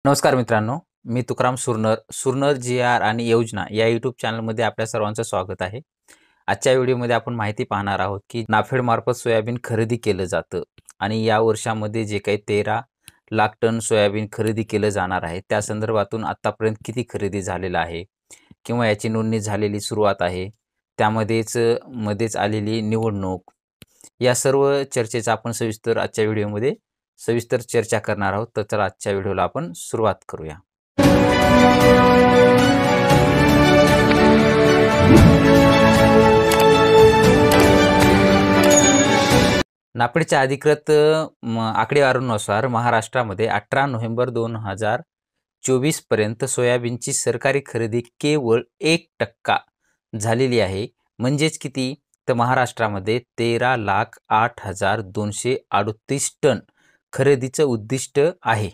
नमस्कार मित्रांनो, मी तुकाराम सुरनर जी.आर. आणि योजना या यूट्यूब चॅनलमध्ये आपल्या सर्वांचं स्वागत आहे. आजच्या व्हिडिओमध्ये आपण माहिती पाहणार आहोत की नाफेडमार्फत सोयाबीन खरेदी केलं जातं आणि या वर्षामध्ये जे काही 13 लाख टन सोयाबीन खरेदी केलं जाणार आहे, त्या संदर्भातून आत्तापर्यंत किती खरेदी झालेलं आहे किंवा याची नोंदणी झालेली सुरुवात आहे, मध्येच आलेली निवडणूक, या सर्व चर्चेचा आपण सविस्तर आजच्या व्हिडिओमध्ये सविस्तर चर्चा करणार आहोत. तर चला आजच्या व्हिडिओला आपण सुरुवात करूया. नाफेडच्या अधिकृत आकडेवारीनुसार महाराष्ट्रामध्ये 18 नोव्हेंबर 2024 पर्यंत सोयाबीनची सरकारी खरेदी केवळ 1% झालेली आहे. म्हणजेच किती? तर महाराष्ट्रामध्ये 13,08,238 टन खरेदीचं उद्दिष्ट आहे.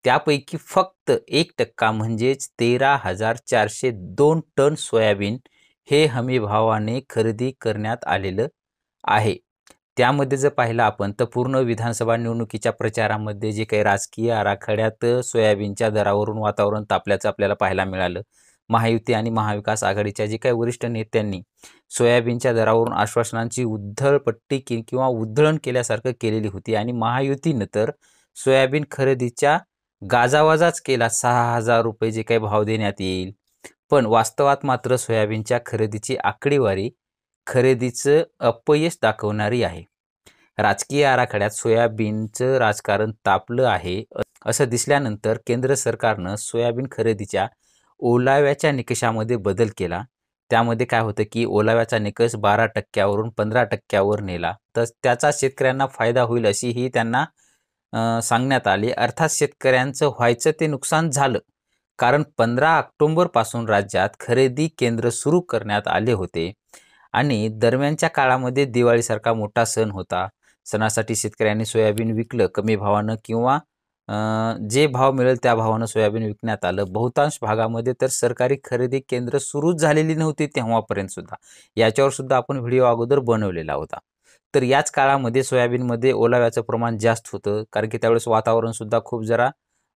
त्यापैकी फक्त 1% म्हणजेच 13,402 टन सोयाबीन हे हमीभावाने खरेदी करण्यात आलेलं आहे. त्यामध्ये जर पाहिलं आपण तर पूर्ण विधानसभा निवडणुकीच्या प्रचारामध्ये जे काही राजकीय आराखड्यात सोयाबीनच्या दरावरून वातावरण तापल्याचं आपल्याला पाहायला मिळालं. महायुती आणि महाविकास आघाडीच्या जे काही वरिष्ठ नेत्यांनी सोयाबीनच्या दरावरून आश्वासनांची उधळपट्टी किंवा उधळण केल्यासारखं केलेली होती आणि महायुतीनं तर सोयाबीन खरेदीच्या गाजावाजाच केला. 6,000 रुपये जे काही भाव देण्यात येईल. पण वास्तवात मात्र सोयाबीनच्या खरेदीची आकडेवारी खरेदीचं अपयश दाखवणारी आहे. राजकीय आराखड्यात सोयाबीनचं राजकारण तापलं आहे असं दिसल्यानंतर केंद्र सरकारनं सोयाबीन खरेदीच्या ओलाव्याच्या निकषामध्ये बदल केला. त्यामध्ये काय होतं की ओलाव्याचा निकष 12%वरून 15%वर नेला. तर त्याचा शेतकऱ्यांना फायदा होईल अशीही त्यांना सांगण्यात आले. अर्थात शेतकऱ्यांचं व्हायचं ते नुकसान झालं, कारण 15 ऑक्टोबरपासून राज्यात खरेदी केंद्र सुरू करण्यात आले होते आणि दरम्यानच्या काळामध्ये दिवाळीसारखा मोठा सण होता. सणासाठी शेतकऱ्यांनी सोयाबीन विकलं कमी भावानं किंवा जे भाव मिळेल त्या भावानं सोयाबीन विकण्यात आलं. बहुतांश भागामध्ये तर सरकारी खरेदी केंद्र सुरूच झालेली नव्हती तेव्हापर्यंत सुद्धा. याच्यावर सुद्धा आपण व्हिडिओ अगोदर बनवलेला होता. तर याच काळामध्ये सोयाबीनमध्ये ओलाव्याचं प्रमाण जास्त होतं, कारण की त्यावेळेस वातावरण सुद्धा खूप जरा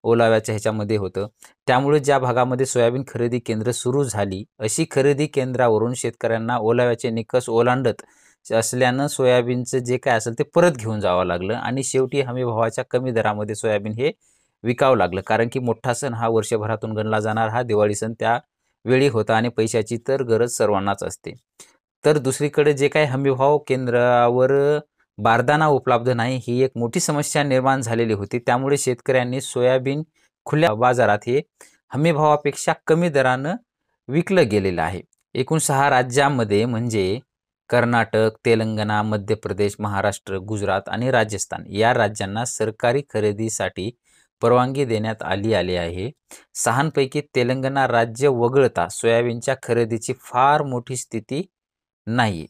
ओलाव्याच्या ह्याच्यामध्ये होतं. त्यामुळे ज्या भागामध्ये सोयाबीन खरेदी केंद्र सुरू झाली, अशी खरेदी केंद्रावरून शेतकऱ्यांना ओलाव्याचे निकष ओलांडत असल्यानं सोयाबीनचं जे काय असेल ते परत घेऊन जावं लागलं आणि शेवटी हमीभावाच्या कमी दरामध्ये सोयाबीन हे विकावं लागलं. कारण की मोठा सण हा वर्षभरातून गणला जाणार हा दिवाळी सण त्यावेळी होता आणि पैशाची तर गरज सर्वांनाच असते. तर दुसरीकडे जे काही हमीभाव केंद्रावर बारदाना उपलब्ध नाही, ही एक मोठी समस्या निर्माण झालेली होती. त्यामुळे शेतकऱ्यांनी सोयाबीन खुल्या बाजारात हे हमीभावापेक्षा कमी दरानं विकलं गेलेलं आहे. एकूण 6 राज्यांमध्ये म्हणजे कर्नाटक, तेलंगणा, मध्य प्रदेश, महाराष्ट्र, गुजरात आणि राजस्थान या राज्यांना सरकारी खरेदीसाठी परवानगी देण्यात आली आहे. 6 तेलंगणा राज्य वगळता सोयाबीनच्या खरेदीची फार मोठी स्थिती नाही.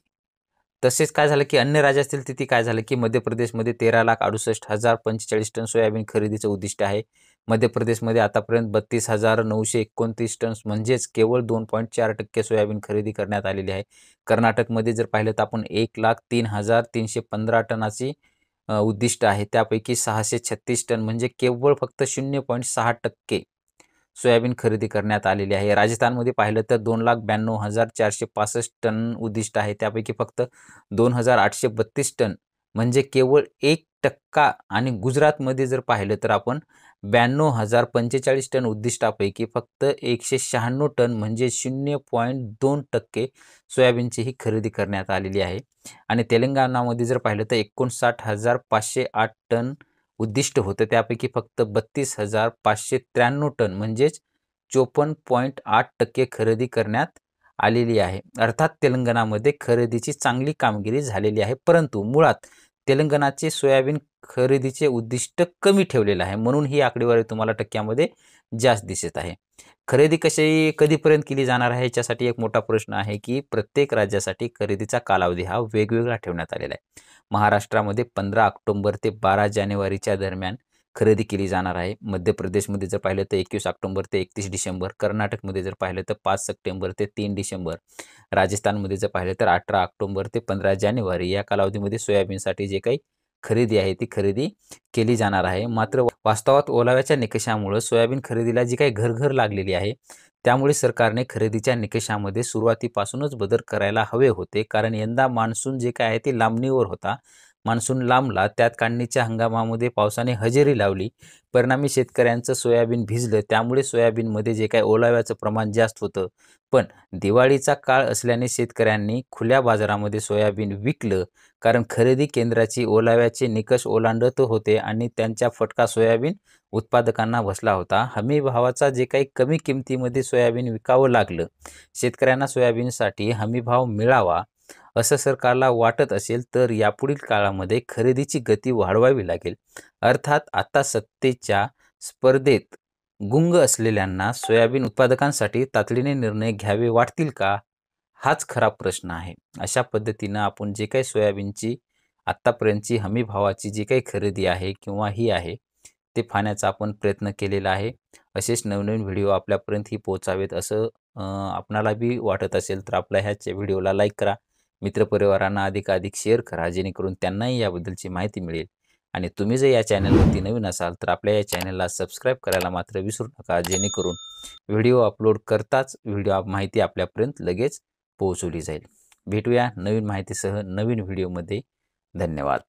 तसेच काय झालं की अन्य राज्यातील स्थिती काय झालं की मध्य प्रदेशमध्ये 13,68,045 टन सोयाबीन खरेदीचं उद्दिष्ट आहे. मध्य प्रदेशमध्ये आतापर्यंत 32,929 टन म्हणजेच केवळ 2.4% सोयाबीन खरेदी करण्यात आलेली आहे. कर्नाटकमध्ये जर पाहिलं तर आपण 1,03,315 टनाची उद्दिष्ट आहे. त्यापैकी 636 टन म्हणजे केवळ फक्त 0.6% सोयाबीन खरेदी करण्यात आलेली आहे. राजस्थानमध्ये पाहिलं तर 2,92,465 टन उद्दिष्ट आहे. त्यापैकी फक्त 2,832 टन म्हणजे केवळ 1% आणि गुजरातमध्ये जर पाहिलं तर आपण 92,045 टन उद्दिष्टापैकी फक्त 196 टन म्हणजे 0.2% सोयाबीनची ही खरेदी करण्यात आलेली आहे. आणि तेलंगणामध्ये जर पाहिलं तर 59,508 टन उद्दिष्ट होतं. त्यापैकी फक्त 32,593 टन म्हणजेच 54.8% खरेदी करण्यात आलेली आहे. अर्थात तेलंगणामध्ये खरेदीची चांगली कामगिरी झालेली आहे, परंतु मुळात तेलंगणाचे सोयाबीन खरेदीचे उद्दिष्ट कमी ठेवलेलं आहे, म्हणून ही आकडेवारी तुम्हाला टक्क्यामध्ये जास्त दिसत आहे. खरेदी कधीपर्यंत केली जाणार आहे याच्यासाठी एक मोठा प्रश्न आहे की प्रत्येक राज्यासाठी खरेदीचा कालावधी हा वेगवेगळा ठेवण्यात आलेला आहे. महाराष्ट्रामध्ये 15 ऑक्टोबर ते 12 जानेवारीच्या दरम्यान खरेदी केली जाणार आहे. मध्य प्रदेशमध्ये जर पाहिलं तर 21 ऑक्टोबर ते 31 डिसेंबर, कर्नाटकमध्ये जर पाहिलं तर 5 सप्टेंबर ते 3 डिसेंबर, राजस्थानमध्ये जर पाहिलं तर 18 ऑक्टोबर ते 15 जानेवारी या कालावधीमध्ये सोयाबीनसाठी जे काही खरेदी आहे ती खरेदी केली जाणार आहे. मात्र वास्तवात ओलाव्याच्या निकषामुळे सोयाबीन खरेदीला जी काही घर लागलेली आहे, त्यामुळे सरकारने खरेदीच्या निकषामध्ये सुरुवातीपासूनच बदल करायला हवे होते. कारण यंदा मान्सून जे काय आहे ते लांबणीवर होता. मान्सून लांबला, त्यात काढणीच्या हंगामामध्ये पावसाने हजेरी लावली. परिणामी शेतकऱ्यांचं सोयाबीन भिजलं. त्यामुळे सोयाबीनमध्ये जे काही ओलाव्याचं प्रमाण जास्त होतं. पण दिवाळीचा काळ असल्याने शेतकऱ्यांनी खुल्या बाजारामध्ये सोयाबीन विकलं. कारण खरेदी केंद्राची ओलाव्याचे निकष ओलांडत होते आणि त्यांचा फटका सोयाबीन उत्पादकांना बसला होता. हमी भावाचा जे काही कमी किमतीमध्ये सोयाबीन विकावं लागलं. शेतकऱ्यांना सोयाबीनसाठी हमी भाव मिळावा असं सरकारला वाटत असेल तर यापुढील काळामध्ये खरेदीची गती वाढवावी लागेल. अर्थात आता सत्तेच्या स्पर्धेत गुंग असलेल्यांना सोयाबीन उत्पादकांसाठी तातडीने निर्णय घ्यावे वाटतील का? हाच खरा प्रश्न आहे. अशा पद्धतीनं आपण जे काही सोयाबीनची आत्तापर्यंतची हमी भावाची जी काही खरेदी आहे किंवा ही आहे, ते पाहण्याचा आपण प्रयत्न केलेला आहे. असेच नवनवीन व्हिडिओ आपल्यापर्यंतही पोहोचावेत असं आपणाला बी वाटत असेल तर आपल्या ह्या व्हिडिओला लाईक करा. मित्रपरिवारांना अधिकाधिक शेअर करा, जेणेकरून त्यांनाही याबद्दलची माहिती मिळेल. आणि तुम्ही जर या चॅनलवरती नवीन असाल तर आपल्या या चॅनलला सबस्क्राईब करायला मात्र विसरू नका, जेणेकरून व्हिडिओ अपलोड करताच माहिती आपल्यापर्यंत लगेच पोहोचवली जाईल. भेटूया नवीन माहितीसह नवीन व्हिडिओमध्ये. धन्यवाद.